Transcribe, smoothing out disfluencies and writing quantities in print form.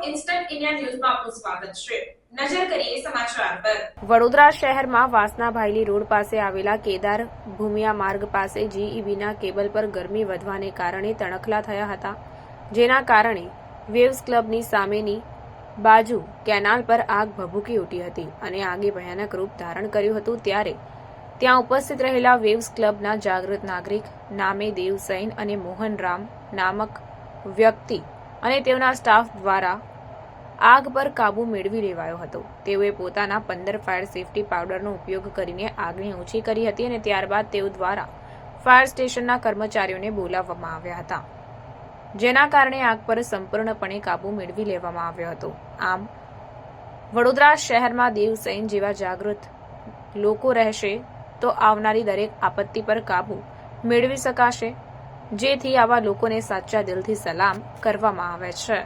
Instant India ન્યૂઝમાં આપનું સ્વાગત છે। નજર કરીએ સમાચાર પર। વડોદરા શહેરમાં વાસના ભાયલી રોડ પાસે આવેલા કેદાર ભૂમિયા માર્ગ પાસે જીઈબીના કેબલ પર ગરમી વધવાને કારણે તણખલા થયા હતા, જેના કારણે વેવ્સ ક્લબની સામેની બાજુ કેનાલ પર આગ ભભૂકી ઉઠી હતી અને આગે ભયાનક રૂપ ધારણ કર્યું હતું। ત્યારે ત્યાં ઉપસ્થિત રહેલા વેવ્સ ક્લબના જાગૃત નાગરિક નામે દેવ સૈન અને મોહન રામ નામક વ્યક્તિ અને તેઓના સ્ટાફ દ્વારા આગ પર કાબૂ મેળવી લેવાયો હતો। તેઓએ પોતાના 15 ફાયર સેફટી પાવડરનો ઉપયોગ કરીને આગને ઓછી કરી હતી અને ત્યારબાદ તેઓ દ્વારા ફાયર સ્ટેશનના કર્મચારીઓને બોલાવવામાં આવ્યા હતા, જેના કારણે આગ પર સંપૂર્ણપણે કાબૂ મેળવી લેવામાં આવ્યો હતો। આમ વડોદરા શહેરમાં દેવ સૈન જેવા જાગૃત લોકો રહેશે તો આવનારી દરેક આપત્તિ પર કાબૂ મેળવી શકાશે, જેથી આવા લોકોને સાચા દિલથી સલામ કરવામાં આવે છે।